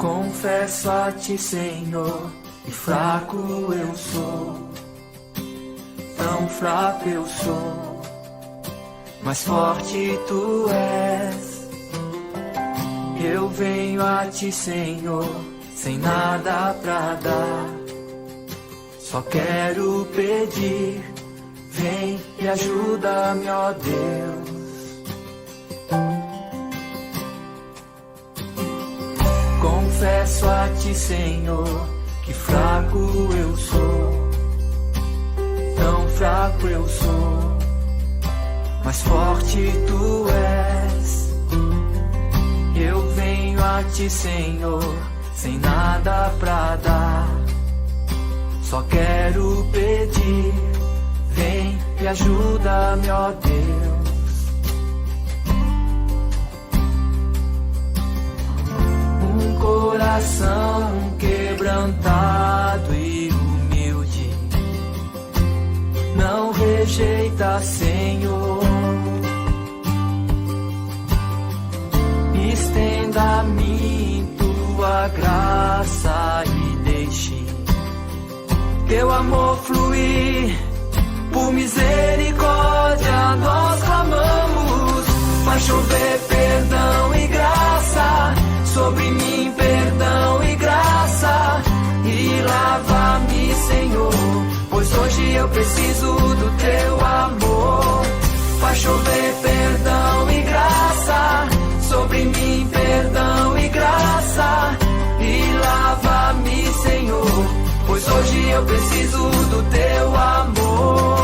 Confesso a ti, Senhor, que fraco eu sou. Tão fraco eu sou, mas forte tu és. Eu venho a ti, Senhor, sem nada pra dar. Só quero pedir, vem e ajuda-me, ó Deus. Confesso a ti, Senhor, que fraco eu sou. Tão fraco eu sou, mas forte tu és. Eu venho a ti, Senhor, sem nada pra dar. Só quero pedir, vem e ajuda-me, ó Deus. Um coração quebrantado e humilde não rejeita, Senhor. Estenda a mim tua graça e deixe teu amor fluir. Por misericórdia nós clamamos. Faz chover perdão e graça sobre mim, perdão e graça. E lava-me, Senhor, pois hoje eu preciso do teu amor. Faz chover perdão e graça sobre mim, perdão e graça. E lava-me, Senhor, pois hoje eu preciso do teu amor.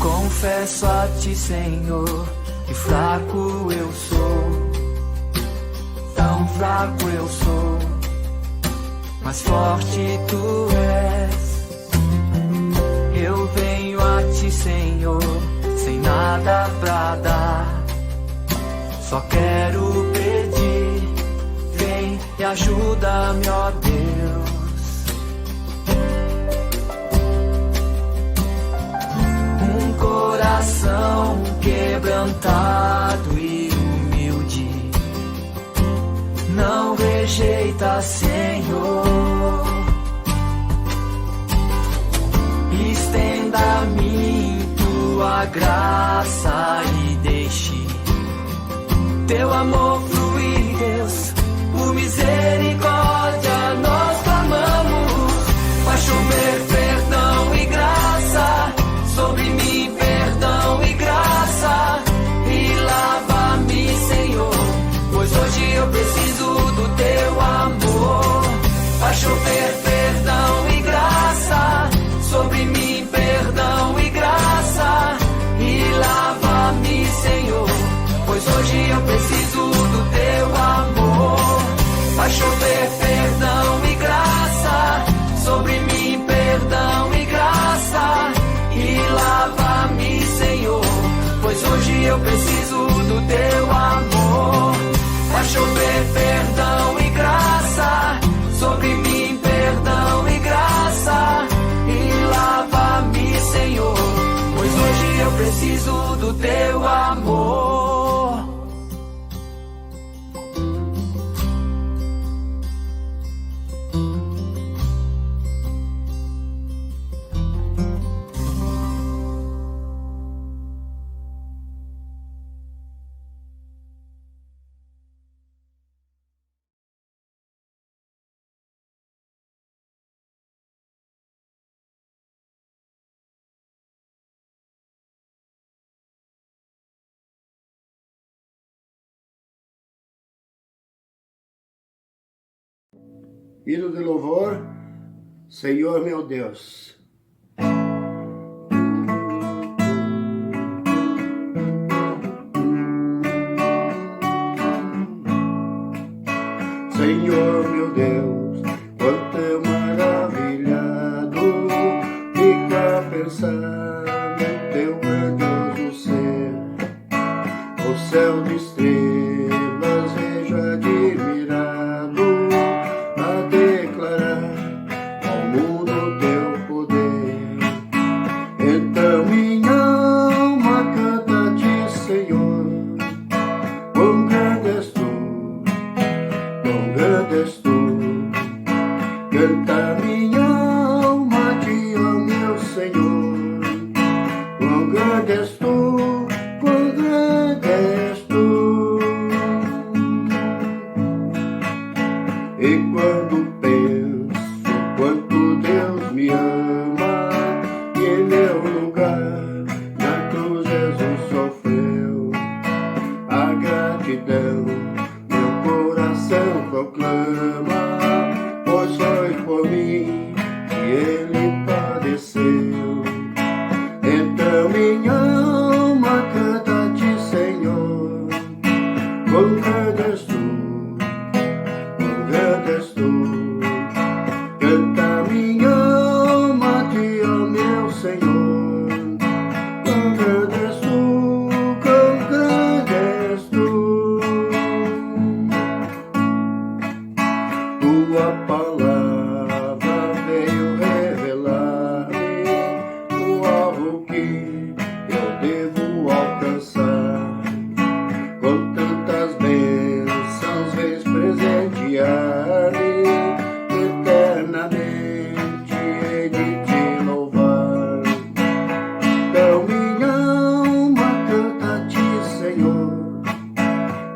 Confesso a ti, Senhor, que fraco eu sou. Tão fraco eu sou, mas forte tu és. Eu venho a ti, Senhor, sem nada pra dar. Só quero pedir, vem e ajuda-me, ó Deus. Um coração quebrantado e humilde não rejeita, Senhor. Estenda a mim tua graça e deixe teu amor fluir, Deus. Por misericórdia nós clamamos. Faz chover perdão e graça sobre mim, perdão e graça. E lava-me, Senhor, pois hoje eu preciso do teu amor. Faz chover perdão e graça sobre mim, perdão e graça. E lava-me, Senhor, pois hoje eu preciso do teu amor. Faz chover perdão e graça sobre mim, perdão e graça. E lava-me, Senhor, pois hoje eu preciso do teu amor. Faz chover perdão e graça sobre mim, perdão e graça. E lava-me, Senhor, pois hoje eu preciso do teu amor. Hino de louvor, Senhor meu Deus. Senhor meu Deus, quanto maravilhado fico a pensar no teu grandioso ser. O céu de estrelas vejo admirado a declarar gratidão, meu coração proclama, pois foi por mim que ele padeceu. Então minha alma canta a ti, Senhor, quão grande és tu, quão grande és tu. Canta minha alma a ti, ó meu Senhor, quão grande és tu, quão grande és tu. Tua palavra veio revelar-me o alvo que eu devo alcançar. Com tantas bênçãos vens presentear-me, eternamente hei de te louvar. Então minha alma canta a ti, Senhor,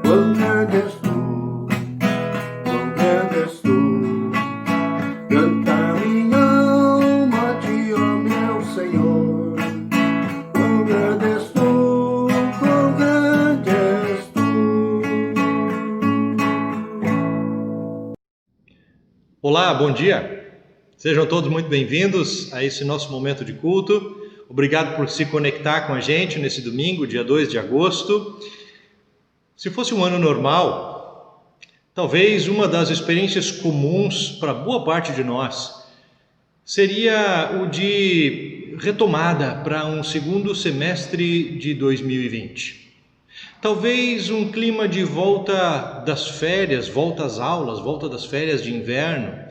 quão grande és tu, quão grande és tu. Canta minha alma a ti, ó meu Senhor, quão grande és tu, quão grande és tu. Olá, bom dia! Sejam todos muito bem-vindos a esse nosso momento de culto. Obrigado por se conectar com a gente nesse domingo, dia 2 de agosto. Se fosse um ano normal, talvez uma das experiências comuns para boa parte de nós seria o de retomada para um segundo semestre de 2020. Talvez um clima de volta das férias, volta às aulas, volta das férias de inverno.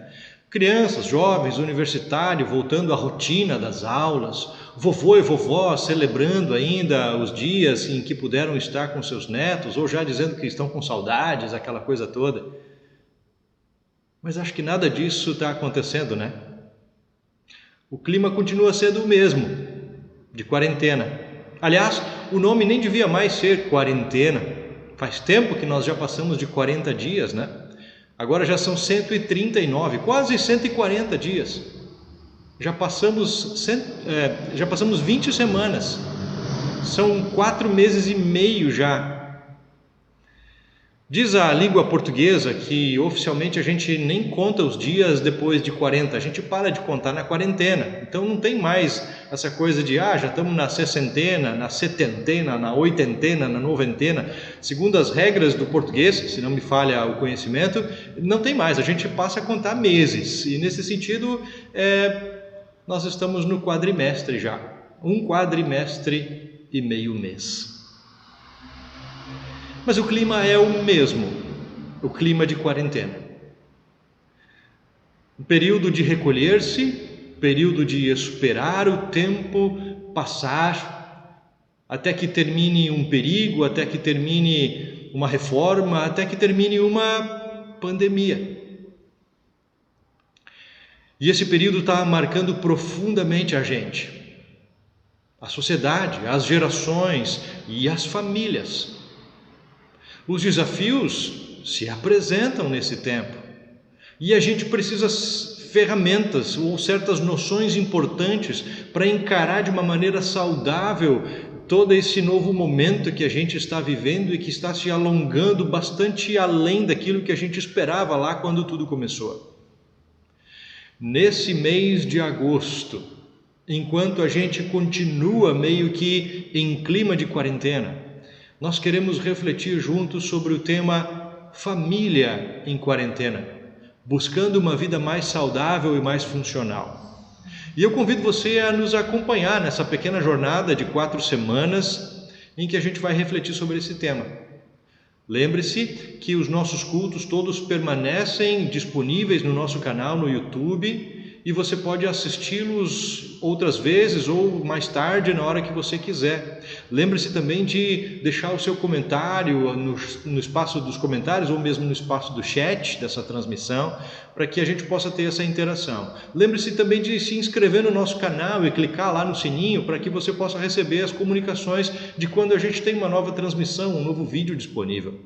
Crianças, jovens, universitários voltando à rotina das aulas, vovô e vovó celebrando ainda os dias em que puderam estar com seus netos, ou já dizendo que estão com saudades, aquela coisa toda. Mas acho que nada disso está acontecendo, né? O clima continua sendo o mesmo, de quarentena. Aliás, o nome nem devia mais ser quarentena. Faz tempo que nós já passamos de 40 dias, né? Agora já são 139, quase 140 dias. Já passamos 20 semanas. São 4 meses e meio já. Diz a língua portuguesa que oficialmente a gente nem conta os dias depois de 40, a gente para de contar na quarentena. Então não tem mais essa coisa de já estamos na sessentena, na setentena, na oitentena, na noventena. Segundo as regras do português, se não me falha o conhecimento, não tem mais, a gente passa a contar meses. E nesse sentido, nós estamos no quadrimestre já, um quadrimestre e meio mês. Mas o clima é o mesmo, o clima de quarentena. Um período de recolher-se, período de esperar o tempo passar, até que termine um perigo, até que termine uma reforma, até que termine uma pandemia. E esse período está marcando profundamente a gente, a sociedade, as gerações e as famílias. Os desafios se apresentam nesse tempo e a gente precisa ferramentas ou certas noções importantes para encarar de uma maneira saudável todo esse novo momento que a gente está vivendo e que está se alongando bastante além daquilo que a gente esperava lá quando tudo começou. Nesse mês de agosto, enquanto a gente continua meio que em clima de quarentena, nós queremos refletir juntos sobre o tema família em quarentena, buscando uma vida mais saudável e mais funcional. E eu convido você a nos acompanhar nessa pequena jornada de 4 semanas em que a gente vai refletir sobre esse tema. Lembre-se que os nossos cultos todos permanecem disponíveis no nosso canal no YouTube e você pode assisti-los outras vezes ou mais tarde, na hora que você quiser. Lembre-se também de deixar o seu comentário no espaço dos comentários ou mesmo no espaço do chat dessa transmissão, para que a gente possa ter essa interação. Lembre-se também de se inscrever no nosso canal e clicar lá no sininho para que você possa receber as comunicações de quando a gente tem uma nova transmissão, um novo vídeo disponível.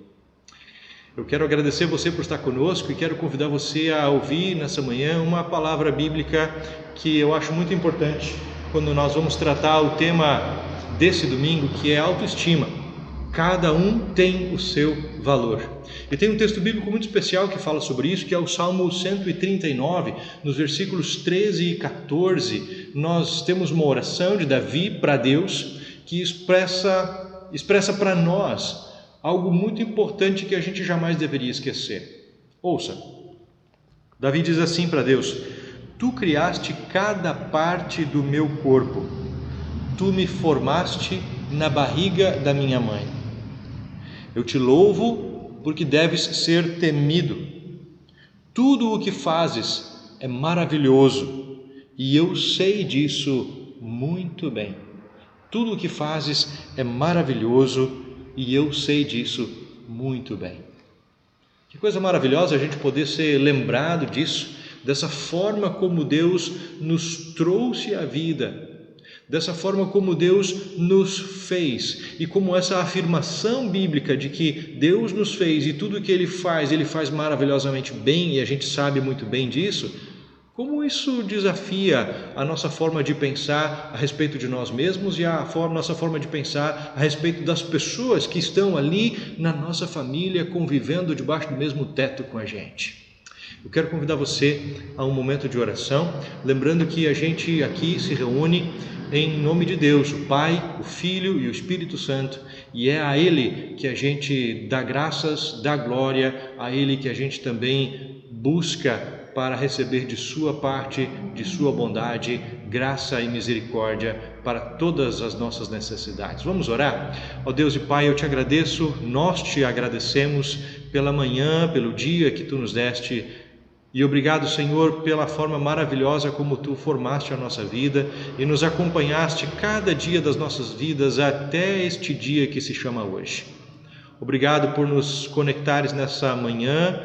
Eu quero agradecer você por estar conosco e quero convidar você a ouvir nessa manhã uma palavra bíblica que eu acho muito importante quando nós vamos tratar o tema desse domingo, que é autoestima. Cada um tem o seu valor. E tem um texto bíblico muito especial que fala sobre isso, que é o Salmo 139, nos versículos 13 e 14. Nós temos uma oração de Davi para Deus que expressa para nós algo muito importante que a gente jamais deveria esquecer. Ouça, Davi diz assim para Deus: Tu criaste cada parte do meu corpo, tu me formaste na barriga da minha mãe. Eu te louvo porque deves ser temido. Tudo o que fazes é maravilhoso e eu sei disso muito bem. Tudo o que fazes é maravilhoso e eu sei disso muito bem. Que coisa maravilhosa a gente poder ser lembrado disso, dessa forma como Deus nos trouxe à vida, dessa forma como Deus nos fez, e como essa afirmação bíblica de que Deus nos fez e tudo que Ele faz maravilhosamente bem, e a gente sabe muito bem disso, como isso desafia a nossa forma de pensar a respeito de nós mesmos e nossa forma de pensar a respeito das pessoas que estão ali na nossa família, convivendo debaixo do mesmo teto com a gente. Eu quero convidar você a um momento de oração, lembrando que a gente aqui se reúne em nome de Deus, o Pai, o Filho e o Espírito Santo, e é a Ele que a gente dá graças, dá glória, a Ele que a gente também busca para receber de sua parte, de sua bondade, graça e misericórdia para todas as nossas necessidades. Vamos orar? Ó Deus e Pai, eu te agradeço, nós te agradecemos pela manhã, pelo dia que Tu nos deste. E obrigado, Senhor, pela forma maravilhosa como Tu formaste a nossa vida e nos acompanhaste cada dia das nossas vidas até este dia que se chama hoje. Obrigado por nos conectares nessa manhã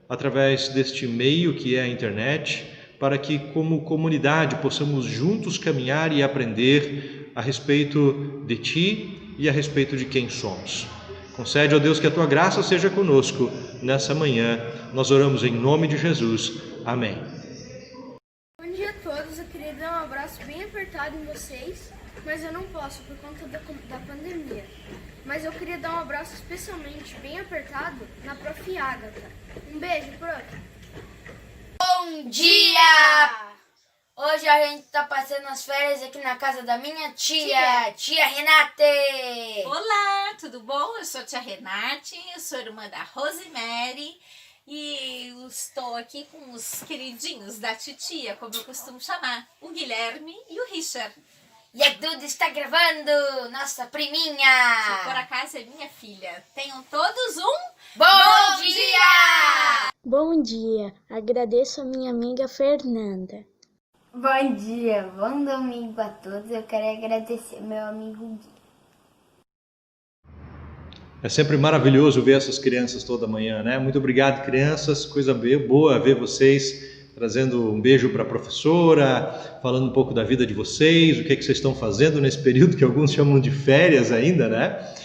através deste meio que é a internet, para que como comunidade possamos juntos caminhar e aprender a respeito de Ti e a respeito de quem somos. Concede, ó Deus, que a Tua graça seja conosco nessa manhã. Nós oramos em nome de Jesus. Amém. Bom dia a todos. Eu queria dar um abraço bem apertado em vocês, mas eu não posso por conta da pandemia. Mas eu queria dar um abraço especialmente bem apertado na Prof. Agatha. Um beijo, Prof. Bom dia! Hoje a gente tá passando as férias aqui na casa da minha tia Renate. Olá, tudo bom? Eu sou a tia Renate, eu sou irmã da Rosemary e estou aqui com os queridinhos da titia, como eu costumo chamar, o Guilherme e o Richard. E a Duda está gravando, nossa priminha. Que por acaso é minha filha. Tenham todos um Bom dia! Bom dia, agradeço a minha amiga Fernanda. Bom dia, bom domingo a todos. Eu quero agradecer meu amigo Gui. É sempre maravilhoso ver essas crianças toda manhã, né? Muito obrigado, crianças. Coisa boa ver vocês trazendo um beijo para a professora, falando um pouco da vida de vocês, o que vocês estão fazendo nesse período que alguns chamam de férias ainda, né?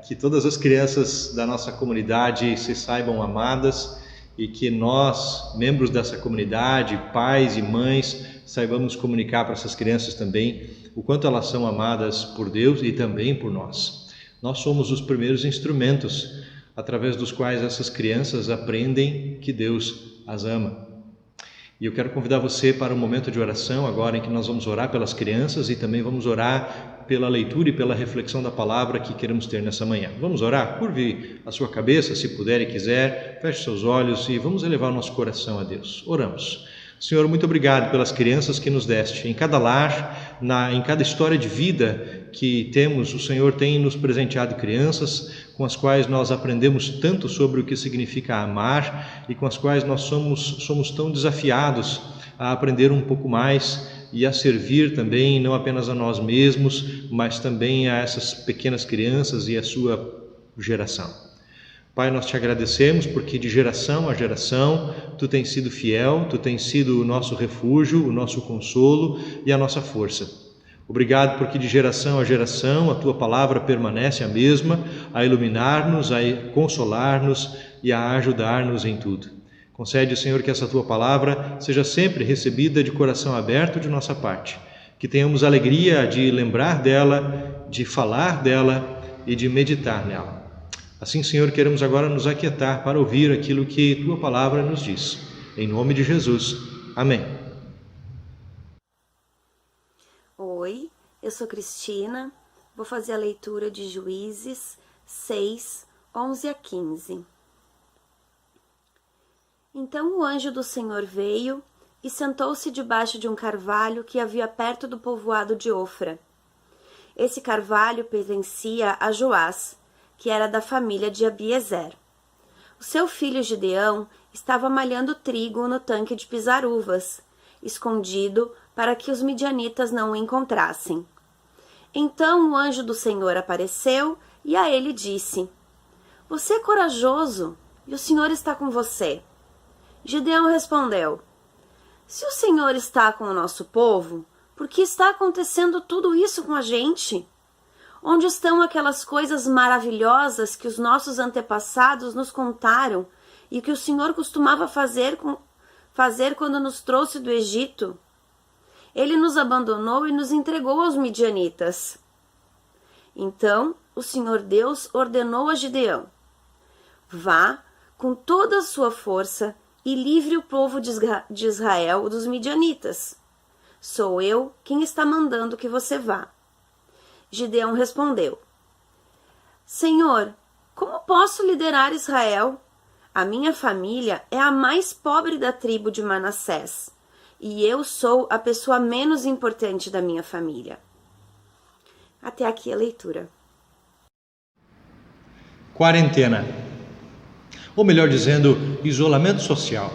Que todas as crianças da nossa comunidade se saibam amadas e que nós, membros dessa comunidade, pais e mães, saibamos comunicar para essas crianças também o quanto elas são amadas por Deus e também por nós. Nós somos os primeiros instrumentos através dos quais essas crianças aprendem que Deus as ama. E eu quero convidar você para um momento de oração agora em que nós vamos orar pelas crianças e também vamos orar pela leitura e pela reflexão da palavra que queremos ter nessa manhã. Vamos orar? Curve a sua cabeça, se puder e quiser, feche seus olhos e vamos elevar o nosso coração a Deus. Oramos. Senhor, muito obrigado pelas crianças que nos deste. Em cada lar, em cada história de vida que temos, o Senhor tem nos presenteado crianças com as quais nós aprendemos tanto sobre o que significa amar e com as quais nós somos tão desafiados a aprender um pouco mais e a servir também, não apenas a nós mesmos, mas também a essas pequenas crianças e a sua geração. Pai, nós te agradecemos porque de geração a geração Tu tens sido fiel, Tu tens sido o nosso refúgio, o nosso consolo e a nossa força. Obrigado porque de geração a geração a Tua palavra permanece a mesma, a iluminar-nos, a consolar-nos e a ajudar-nos em tudo. Concede, Senhor, que essa Tua palavra seja sempre recebida de coração aberto de nossa parte, que tenhamos alegria de lembrar dela, de falar dela e de meditar nela. Assim, Senhor, queremos agora nos aquietar para ouvir aquilo que Tua palavra nos diz. Em nome de Jesus. Amém. Oi, eu sou Cristina, vou fazer a leitura de Juízes 6, 11 a 15. Então o anjo do Senhor veio e sentou-se debaixo de um carvalho que havia perto do povoado de Ofra. Esse carvalho pertencia a Joás, que era da família de Abiezer. O seu filho Gideão estava malhando trigo no tanque de pisar uvas, escondido para que os midianitas não o encontrassem. Então o anjo do Senhor apareceu e a ele disse: Você é corajoso e o Senhor está com você. Gideão respondeu: Se o Senhor está com o nosso povo, por que está acontecendo tudo isso com a gente? Onde estão aquelas coisas maravilhosas que os nossos antepassados nos contaram e que o Senhor costumava fazer quando nos trouxe do Egito? Ele nos abandonou e nos entregou aos midianitas. Então o Senhor Deus ordenou a Gideão: Vá com toda a sua força e livre o povo de Israel dos midianitas. Sou eu quem está mandando que você vá. Gideão respondeu: Senhor, como posso liderar Israel? A minha família é a mais pobre da tribo de Manassés, e eu sou a pessoa menos importante da minha família. Até aqui a leitura. Quarentena, ou melhor dizendo, isolamento social.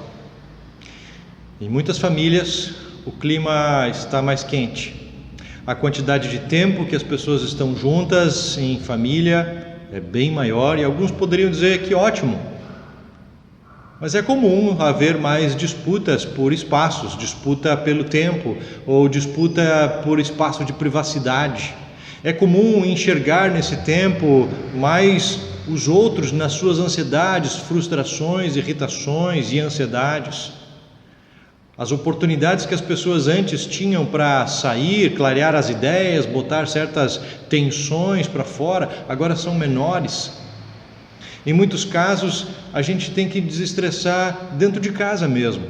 Em muitas famílias, o clima está mais quente. A quantidade de tempo que as pessoas estão juntas em família é bem maior e alguns poderiam dizer que ótimo. Mas é comum haver mais disputas por espaços, disputa pelo tempo ou disputa por espaço de privacidade. É comum enxergar nesse tempo mais os outros nas suas ansiedades, frustrações, irritações e ansiedades. As oportunidades que as pessoas antes tinham para sair, clarear as ideias, botar certas tensões para fora, agora são menores. Em muitos casos, a gente tem que desestressar dentro de casa mesmo.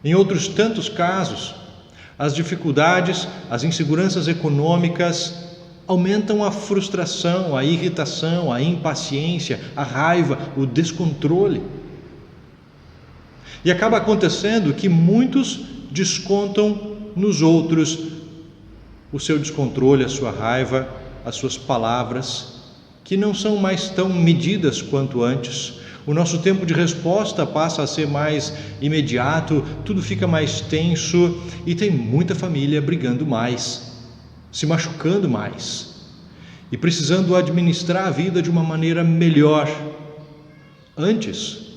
Em outros tantos casos, as dificuldades, as inseguranças econômicas aumentam a frustração, a irritação, a impaciência, a raiva, o descontrole. E acaba acontecendo que muitos descontam nos outros o seu descontrole, a sua raiva, as suas palavras, que não são mais tão medidas quanto antes. O nosso tempo de resposta passa a ser mais imediato, tudo fica mais tenso e tem muita família brigando mais, se machucando mais e precisando administrar a vida de uma maneira melhor, antes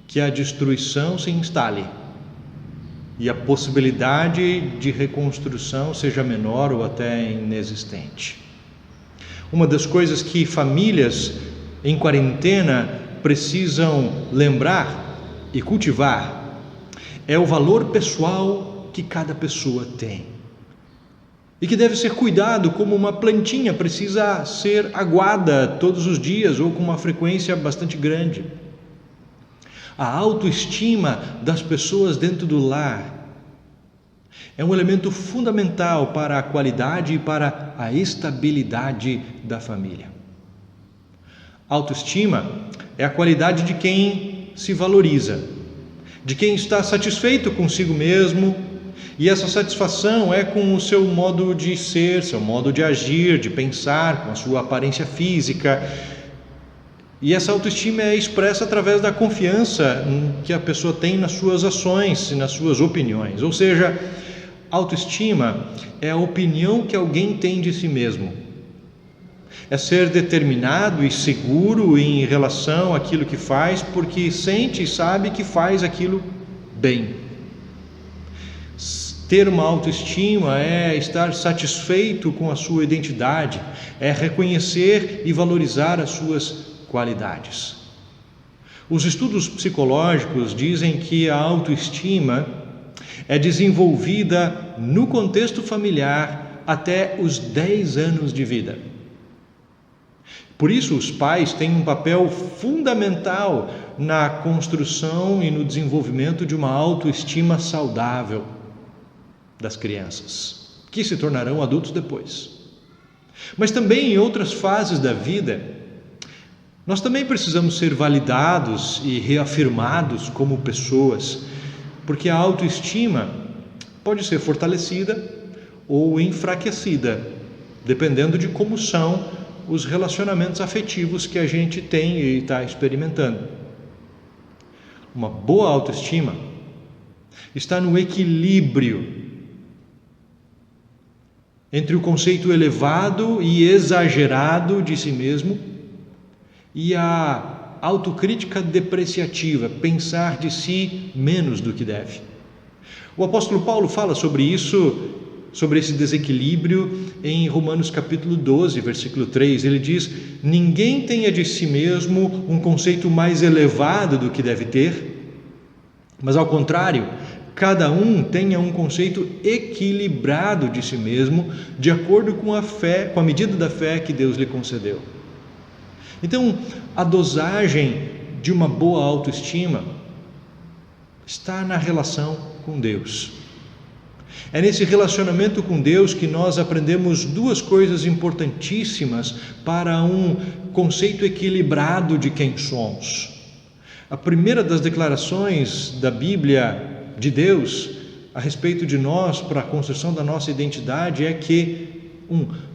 que a destruição se instale e a possibilidade de reconstrução seja menor ou até inexistente. Uma das coisas que famílias em quarentena precisam lembrar e cultivar é o valor pessoal que cada pessoa tem e que deve ser cuidado como uma plantinha precisa ser aguada todos os dias ou com uma frequência bastante grande. A autoestima das pessoas dentro do lar é um elemento fundamental para a qualidade e para a estabilidade da família. Autoestima é a qualidade de quem se valoriza, de quem está satisfeito consigo mesmo, e essa satisfação é com o seu modo de ser, seu modo de agir, de pensar, com a sua aparência física. E essa autoestima é expressa através da confiança que a pessoa tem nas suas ações e nas suas opiniões. Ou seja, autoestima é a opinião que alguém tem de si mesmo. É ser determinado e seguro em relação àquilo que faz, porque sente e sabe que faz aquilo bem. Ter uma autoestima é estar satisfeito com a sua identidade, é reconhecer e valorizar as suas qualidades. Os estudos psicológicos dizem que a autoestima é desenvolvida no contexto familiar até os 10 anos de vida. Por isso, os pais têm um papel fundamental na construção e no desenvolvimento de uma autoestima saudável das crianças, que se tornarão adultos depois. Mas também em outras fases da vida, nós também precisamos ser validados e reafirmados como pessoas, porque a autoestima pode ser fortalecida ou enfraquecida, dependendo de como são os relacionamentos afetivos que a gente tem e está experimentando. Uma boa autoestima está no equilíbrio entre o conceito elevado e exagerado de si mesmo e a autocrítica depreciativa, pensar de si menos do que deve. O apóstolo Paulo fala sobre isso, sobre esse desequilíbrio em Romanos capítulo 12, versículo 3. Ele diz: ninguém tenha de si mesmo um conceito mais elevado do que deve ter, mas ao contrário, cada um tenha um conceito equilibrado de si mesmo, de acordo com a fé, com a medida da fé que Deus lhe concedeu. Então, a dosagem de uma boa autoestima está na relação com Deus. É nesse relacionamento com Deus que nós aprendemos duas coisas importantíssimas para um conceito equilibrado de quem somos. A primeira das declarações da Bíblia de Deus a respeito de nós, para a construção da nossa identidade, é que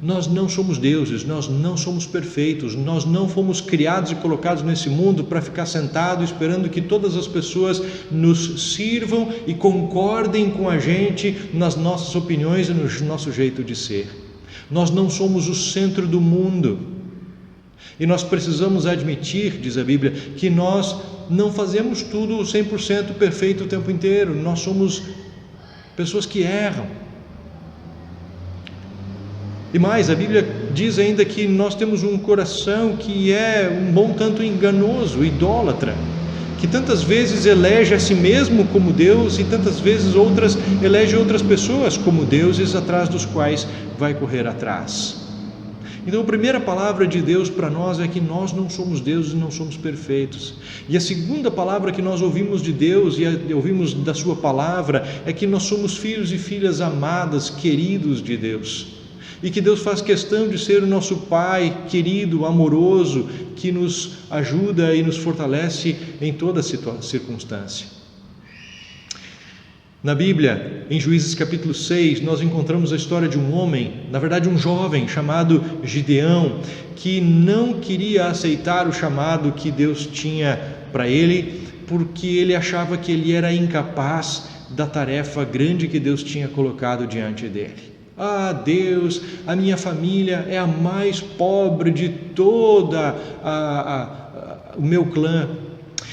nós não somos deuses, nós não somos perfeitos, nós não fomos criados e colocados nesse mundo para ficar sentados esperando que todas as pessoas nos sirvam e concordem com a gente nas nossas opiniões e no nosso jeito de ser. Nós não somos o centro do mundo. E nós precisamos admitir, diz a Bíblia, que nós não fazemos tudo 100% perfeito o tempo inteiro. Nós somos pessoas que erram. E mais, a Bíblia diz ainda que nós temos um coração que é um bom tanto enganoso, idólatra, que tantas vezes elege a si mesmo como Deus e tantas vezes elege outras pessoas como deuses atrás dos quais vai correr atrás. Então a primeira palavra de Deus para nós é que nós não somos deuses e não somos perfeitos. E a segunda palavra que nós ouvimos de Deus e ouvimos da sua palavra é que nós somos filhos e filhas amadas, queridos de Deus. E que Deus faz questão de ser o nosso Pai querido, amoroso, que nos ajuda e nos fortalece em toda circunstância. Na Bíblia, em Juízes capítulo 6, nós encontramos a história de um homem, na verdade um jovem chamado Gideão, que não queria aceitar o chamado que Deus tinha para ele, porque ele achava que ele era incapaz da tarefa grande que Deus tinha colocado diante dele. Ah, Deus, a minha família é a mais pobre de toda o meu clã.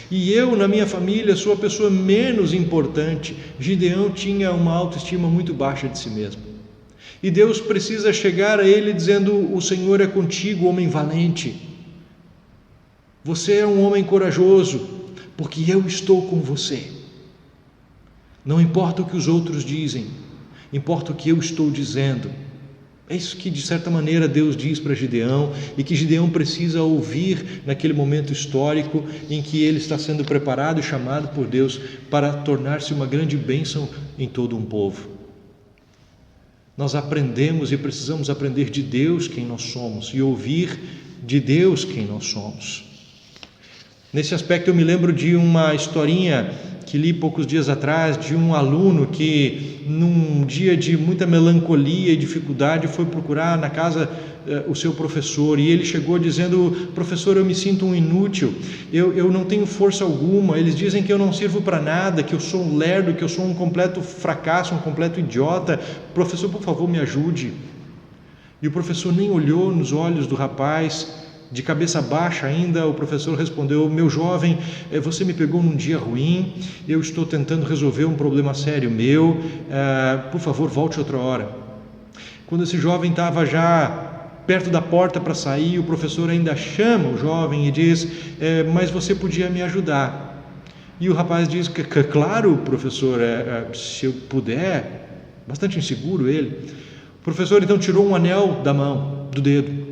E eu, na minha família, sou a pessoa menos importante. Gideão tinha uma autoestima muito baixa de si mesmo. E Deus precisa chegar a ele dizendo: o Senhor é contigo, homem valente. Você é um homem corajoso, porque eu estou com você. Não importa o que os outros dizem, importa o que eu estou dizendo. É isso que de certa maneira Deus diz para Gideão e que Gideão precisa ouvir naquele momento histórico em que ele está sendo preparado e chamado por Deus para tornar-se uma grande bênção em todo um povo. Nós aprendemos e precisamos aprender de Deus quem nós somos e ouvir de Deus quem nós somos. Nesse aspecto eu me lembro de uma historinha que li poucos dias atrás, de um aluno que num dia de muita melancolia e dificuldade foi procurar na casa o seu professor, e ele chegou dizendo: professor, eu me sinto um inútil, eu não tenho força alguma, eles dizem que eu não sirvo para nada, que eu sou um lerdo, que eu sou um completo fracasso, um completo idiota, professor, por favor, me ajude. E o professor nem olhou nos olhos do rapaz. De cabeça baixa ainda, o professor respondeu: meu jovem, você me pegou num dia ruim, eu estou tentando resolver um problema sério meu, por favor, volte outra hora. Quando esse jovem estava já perto da porta para sair, o professor ainda chama o jovem e diz: mas você podia me ajudar. E o rapaz diz: claro, professor, se eu puder. Bastante inseguro ele. O professor então tirou um anel da mão, do dedo,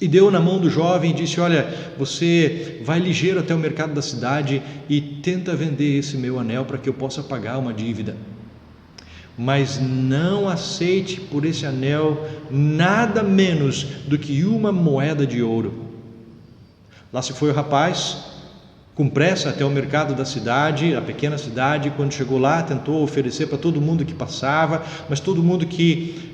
E deu na mão do jovem e disse: olha, você vai ligeiro até o mercado da cidade e tenta vender esse meu anel para que eu possa pagar uma dívida. Mas não aceite por esse anel nada menos do que uma moeda de ouro. Lá se foi o rapaz, com pressa até o mercado da cidade, a pequena cidade. Quando chegou lá, tentou oferecer para todo mundo que passava, mas todo mundo que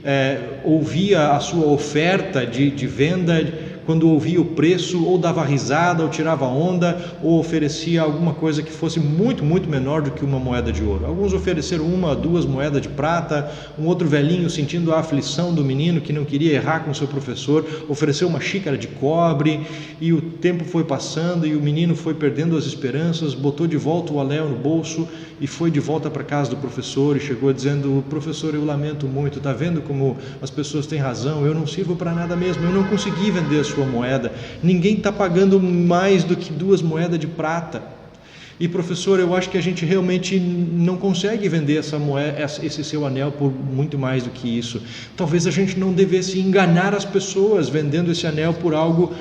ouvia a sua oferta de venda, quando ouvia o preço, ou dava risada, ou tirava onda, ou oferecia alguma coisa que fosse muito, muito menor do que uma moeda de ouro. Alguns ofereceram 1 ou 2 moedas de prata. Um outro velhinho, sentindo a aflição do menino que não queria errar com seu professor, ofereceu uma xícara de cobre. E o tempo foi passando e o menino foi perdendo as esperanças, botou de volta o anel no bolso e foi de volta para a casa do professor e chegou dizendo: professor, eu lamento muito, está vendo como as pessoas têm razão, eu não sirvo para nada mesmo, eu não consegui vender a sua moeda, ninguém está pagando mais do que 2 moedas de prata. E professor, eu acho que a gente realmente não consegue vender essa moeda, esse seu anel por muito mais do que isso. Talvez a gente não devesse enganar as pessoas vendendo esse anel por algo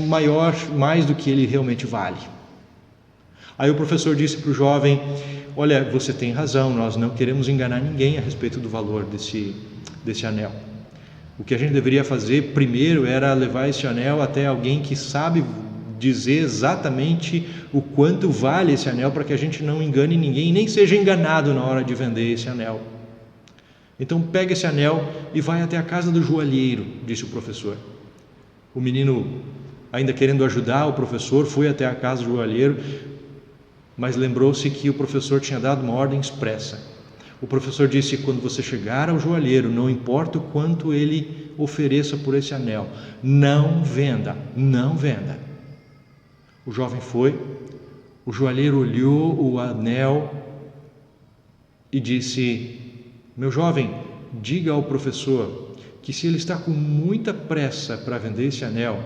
maior, mais do que ele realmente vale. Aí o professor disse para o jovem: olha, você tem razão, nós não queremos enganar ninguém a respeito do valor desse anel. O que a gente deveria fazer primeiro era levar esse anel até alguém que sabe dizer exatamente o quanto vale esse anel, para que a gente não engane ninguém, nem seja enganado na hora de vender esse anel. Então pega esse anel e vai até a casa do joalheiro, disse o professor. O menino, ainda querendo ajudar o professor, foi até a casa do joalheiro, mas lembrou-se que o professor tinha dado uma ordem expressa. O professor disse: quando você chegar ao joalheiro, não importa o quanto ele ofereça por esse anel, não venda, não venda. O jovem foi, o joalheiro olhou o anel e disse: meu jovem, diga ao professor que se ele está com muita pressa para vender esse anel,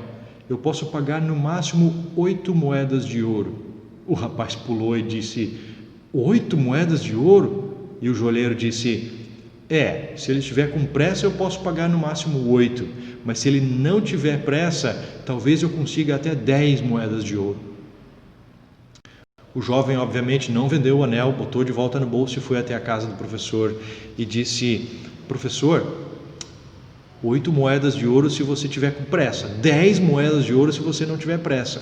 eu posso pagar no máximo 8 moedas de ouro. O rapaz pulou e disse: 8 moedas de ouro? E o joalheiro disse: se ele estiver com pressa eu posso pagar no máximo 8, mas se ele não tiver pressa, talvez eu consiga até 10 moedas de ouro. O jovem obviamente não vendeu o anel, botou de volta no bolso e foi até a casa do professor e disse: professor, 8 moedas de ouro se você tiver com pressa, 10 moedas de ouro se você não tiver pressa.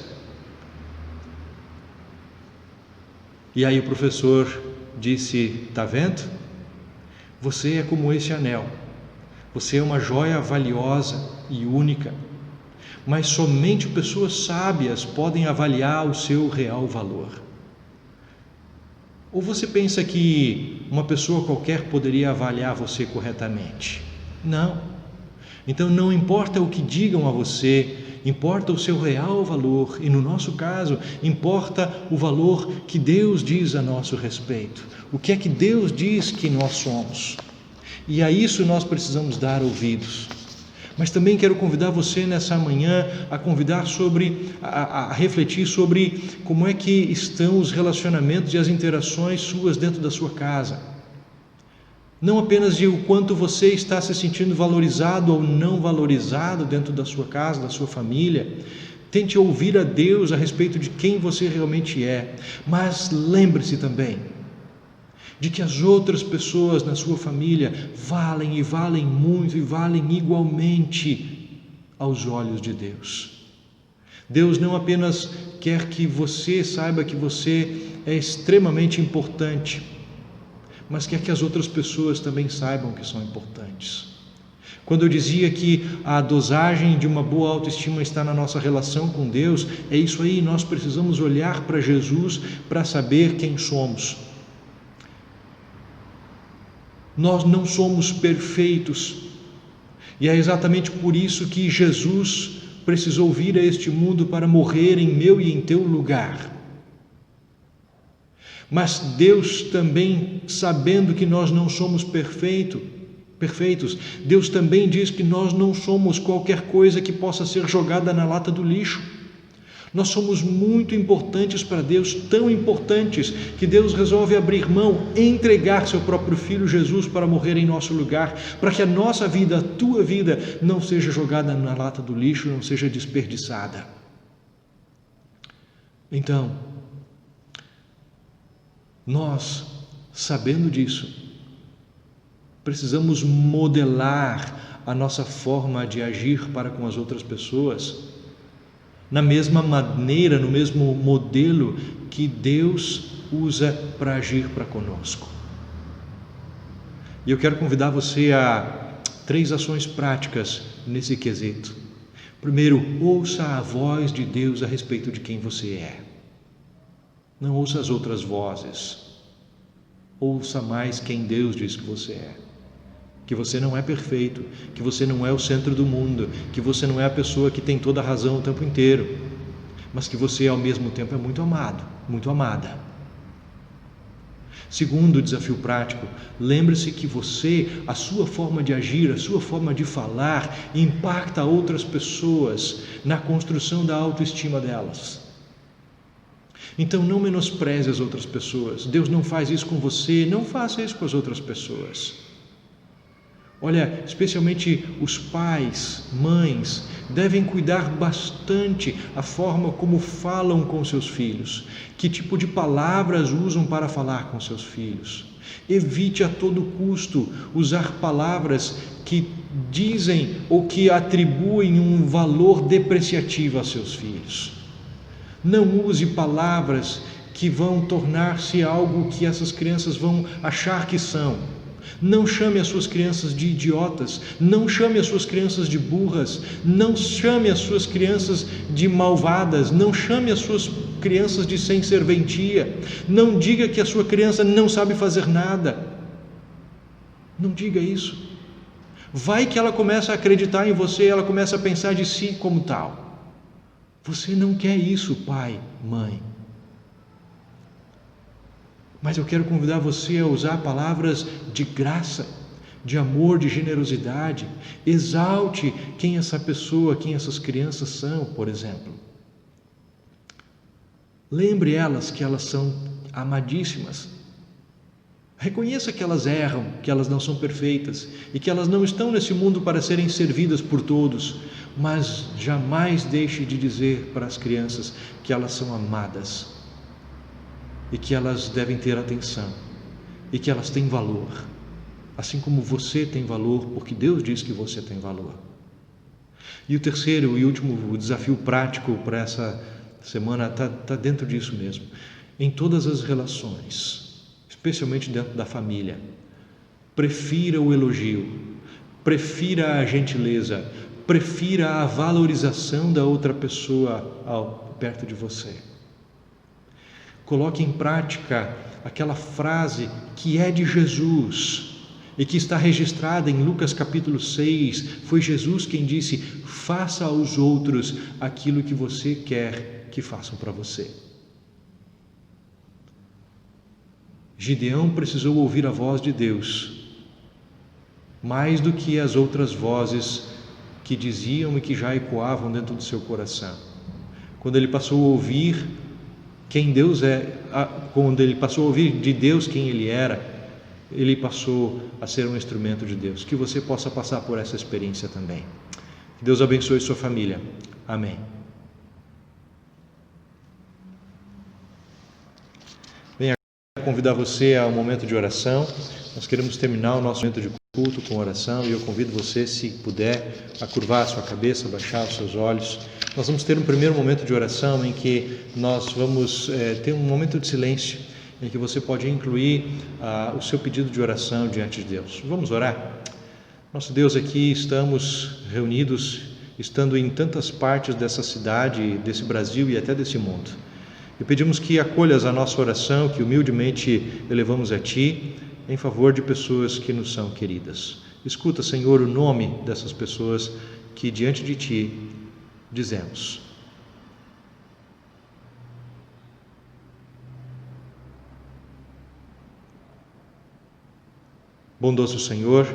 E aí o professor disse: está vendo? Você é como esse anel. Você é uma joia valiosa e única, mas somente pessoas sábias podem avaliar o seu real valor. Ou você pensa que uma pessoa qualquer poderia avaliar você corretamente? Não. Então não importa o que digam a você, importa o seu real valor, e no nosso caso, importa o valor que Deus diz a nosso respeito. O que é que Deus diz que nós somos? E a isso nós precisamos dar ouvidos. Mas também quero convidar você nessa manhã a refletir sobre como é que estão os relacionamentos e as interações suas dentro da sua casa. Não apenas de o quanto você está se sentindo valorizado ou não valorizado dentro da sua casa, da sua família. Tente ouvir a Deus a respeito de quem você realmente é. Mas lembre-se também de que as outras pessoas na sua família valem e valem muito e valem igualmente aos olhos de Deus. Deus não apenas quer que você saiba que você é extremamente importante, mas quer que as outras pessoas também saibam que são importantes. Quando eu dizia que a dosagem de uma boa autoestima está na nossa relação com Deus, é isso aí, nós precisamos olhar para Jesus para saber quem somos. Nós não somos perfeitos, e é exatamente por isso que Jesus precisou vir a este mundo para morrer em meu e em teu lugar. Mas Deus também, sabendo que nós não somos perfeitos, Deus também diz que nós não somos qualquer coisa que possa ser jogada na lata do lixo. Nós somos muito importantes para Deus, tão importantes que Deus resolve abrir mão, entregar seu próprio Filho Jesus para morrer em nosso lugar, para que a nossa vida, a tua vida, não seja jogada na lata do lixo, não seja desperdiçada. Então, nós, sabendo disso, precisamos modelar a nossa forma de agir para com as outras pessoas na mesma maneira, no mesmo modelo que Deus usa para agir para conosco. E eu quero convidar você a 3 ações práticas nesse quesito. Primeiro, ouça a voz de Deus a respeito de quem você é. Não ouça as outras vozes. Ouça mais quem Deus diz que você é. Que você não é perfeito, que você não é o centro do mundo, que você não é a pessoa que tem toda a razão o tempo inteiro, mas que você ao mesmo tempo é muito amado, muito amada. Segundo desafio prático, lembre-se que você, a sua forma de agir, a sua forma de falar, impacta outras pessoas na construção da autoestima delas. Então não menospreze as outras pessoas. Deus não faz isso com você, não faça isso com as outras pessoas. Olha, especialmente os pais, mães, devem cuidar bastante a forma como falam com seus filhos, que tipo de palavras usam para falar com seus filhos. Evite a todo custo usar palavras que dizem ou que atribuem um valor depreciativo a seus filhos. Não use palavras que vão tornar-se algo que essas crianças vão achar que são. Não chame as suas crianças de idiotas, não chame as suas crianças de burras, não chame as suas crianças de malvadas, não chame as suas crianças de sem serventia, não diga que a sua criança não sabe fazer nada. Não diga isso. Vai que ela começa a acreditar em você, ela começa a pensar de si como tal. Você não quer isso, pai, mãe. Mas eu quero convidar você a usar palavras de graça, de amor, de generosidade. Exalte quem essa pessoa, quem essas crianças são, por exemplo. Lembre elas que elas são amadíssimas. Reconheça que elas erram, que elas não são perfeitas e que elas não estão nesse mundo para serem servidas por todos, mas jamais deixe de dizer para as crianças que elas são amadas. E que elas devem ter atenção, e que elas têm valor, assim como você tem valor, porque Deus diz que você tem valor. E o terceiro e último desafio prático para essa semana está dentro disso mesmo. Em todas as relações, especialmente dentro da família, prefira o elogio, prefira a gentileza, prefira a valorização da outra pessoa perto de você. Coloque em prática aquela frase que é de Jesus e que está registrada em Lucas capítulo 6. Foi Jesus quem disse: faça aos outros aquilo que você quer que façam para você. Gideão precisou ouvir a voz de Deus, mais do que as outras vozes que diziam e que já ecoavam dentro do seu coração. Quando ele passou a ouvir quem Deus é, quando ele passou a ouvir de Deus quem ele era, ele passou a ser um instrumento de Deus. Que você possa passar por essa experiência também. Que Deus abençoe sua família. Amém. Venho convidar você a um momento de oração. Nós queremos terminar o nosso momento de culto com oração e eu convido você, se puder, a curvar a sua cabeça, baixar os seus olhos. Nós vamos ter um primeiro momento de oração em que nós vamos ter um momento de silêncio, em que você pode incluir o seu pedido de oração diante de Deus. Vamos orar? Nosso Deus, aqui estamos reunidos, estando em tantas partes dessa cidade, desse Brasil e até desse mundo. E pedimos que acolhas a nossa oração, que humildemente elevamos a Ti, em favor de pessoas que nos são queridas. Escuta, Senhor, o nome dessas pessoas que diante de Ti dizemos. Bondoso Senhor,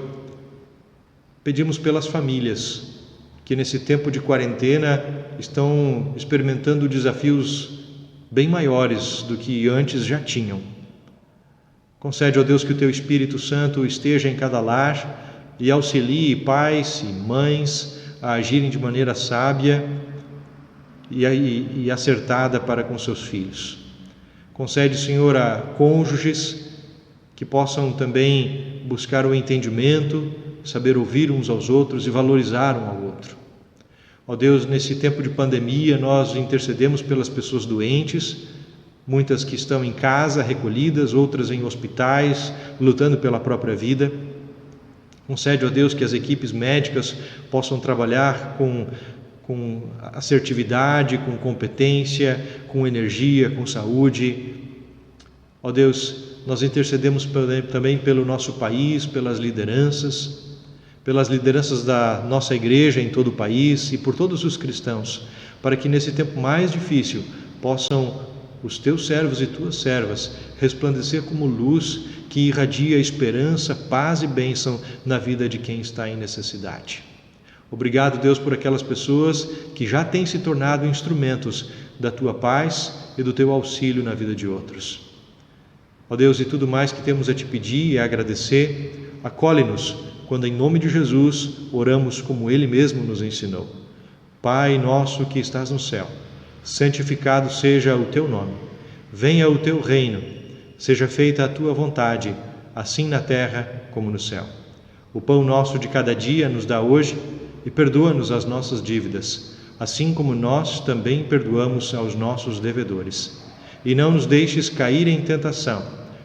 pedimos pelas famílias que nesse tempo de quarentena estão experimentando desafios bem maiores do que antes já tinham. Concede, ó Deus, que o Teu Espírito Santo esteja em cada lar e auxilie pais e mães a agirem de maneira sábia e acertada para com seus filhos. Concede, Senhor, a cônjuges que possam também buscar o entendimento, saber ouvir uns aos outros e valorizar um ao outro. Ó Deus, nesse tempo de pandemia, nós intercedemos pelas pessoas doentes, muitas que estão em casa, recolhidas, outras em hospitais, lutando pela própria vida. Concede, ó Deus, que as equipes médicas possam trabalhar com assertividade, com competência, com energia, com saúde. Ó Deus, nós intercedemos também pelo nosso país, pelas lideranças da nossa igreja em todo o país e por todos os cristãos, para que nesse tempo mais difícil possam os teus servos e tuas servas resplandecer como luz que irradia esperança, paz e bênção na vida de quem está em necessidade. Obrigado, Deus, por aquelas pessoas que já têm se tornado instrumentos da tua paz e do teu auxílio na vida de outros. Ó Deus, e tudo mais que temos a te pedir e a agradecer, acolhe-nos quando em nome de Jesus oramos como Ele mesmo nos ensinou. Pai nosso que estás no céu, santificado seja o teu nome. Venha o teu reino, seja feita a tua vontade, assim na terra como no céu. O pão nosso de cada dia nos dá hoje e perdoa-nos as nossas dívidas, assim como nós também perdoamos aos nossos devedores. E não nos deixes cair em tentação,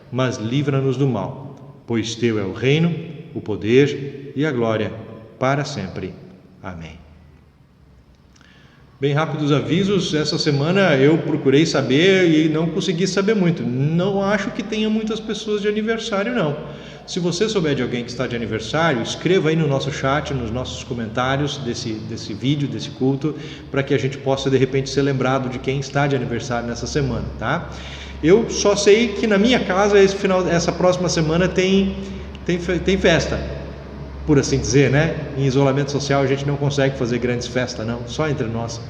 mas livra-nos do mal, pois teu é o reino, o poder e a glória para sempre. Amém. Bem rápidos avisos, essa semana eu procurei saber e não consegui saber muito. Não acho que tenha muitas pessoas de aniversário, não. Se você souber de alguém que está de aniversário, escreva aí no nosso chat, nos nossos comentários desse vídeo, desse culto, para que a gente possa de repente ser lembrado de quem está de aniversário nessa semana, tá? Eu só sei que na minha casa essa próxima semana tem festa, por assim dizer, né? Em isolamento social a gente não consegue fazer grandes festas, não, só entre nós.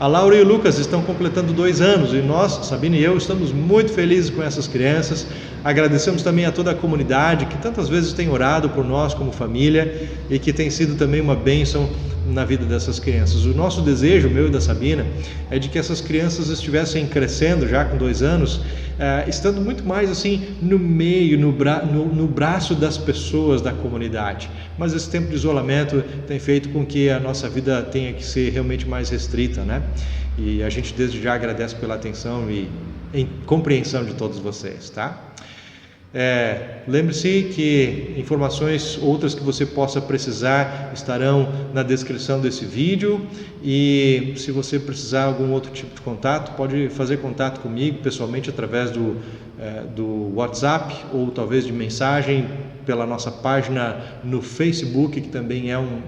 A Laura e o Lucas estão completando 2 anos e nós, Sabina e eu, estamos muito felizes com essas crianças. Agradecemos também a toda a comunidade que tantas vezes tem orado por nós como família e que tem sido também uma bênção na vida dessas crianças. O nosso desejo, meu e da Sabina, é de que essas crianças estivessem crescendo já com 2 anos, estando muito mais assim no meio, no braço das pessoas da comunidade. Mas esse tempo de isolamento tem feito com que a nossa vida tenha que ser realmente mais restrita, né? E a gente desde já agradece pela atenção e em compreensão de todos vocês, tá? Lembre-se que informações outras que você possa precisar estarão na descrição desse vídeo, e se você precisar algum outro tipo de contato, pode fazer contato comigo pessoalmente através do WhatsApp ou talvez de mensagem pela nossa página no Facebook, que também é um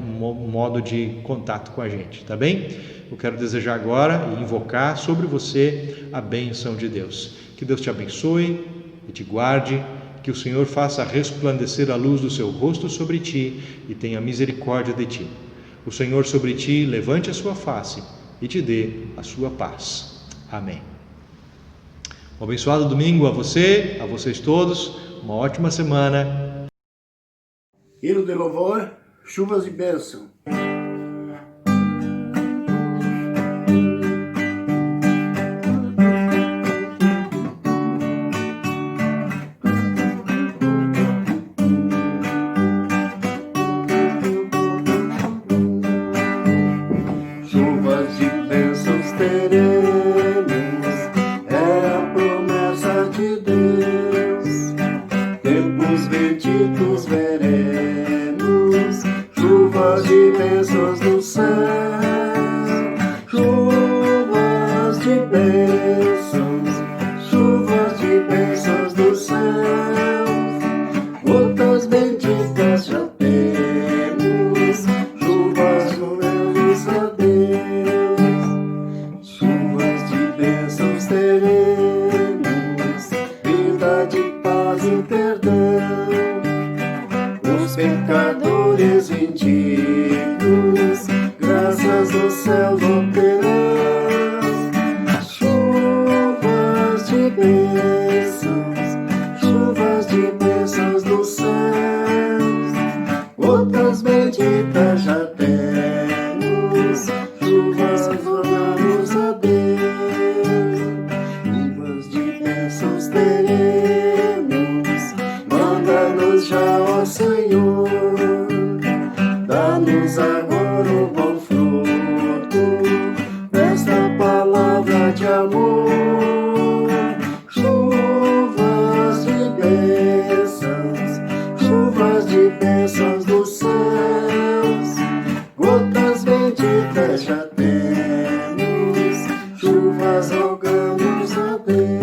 modo de contato com a gente, tá bem? Eu quero desejar agora e invocar sobre você a bênção de Deus. Que Deus te abençoe e te guarde, que o Senhor faça resplandecer a luz do seu rosto sobre ti e tenha misericórdia de ti. O Senhor sobre ti levante a sua face e te dê a sua paz. Amém. Um abençoado domingo a vocês todos, uma ótima semana. Hino de louvor, chuvas de bênção. Chuvas de bênçãos teremos, é a promessa de Deus. Tempos benditos veremos, chuvas de bênçãos do céu. Chuvas de bênçãos do céu. Gotas benditas já temos, chuvas gloriosas a Deus. Chuvas de bênçãos teremos, vida de paz e perdão. Os pecadores benditos, graças do céu obterão. de amor, chuvas de bênçãos dos céus, gotas benditas já temos, chuvas rogamos a Deus.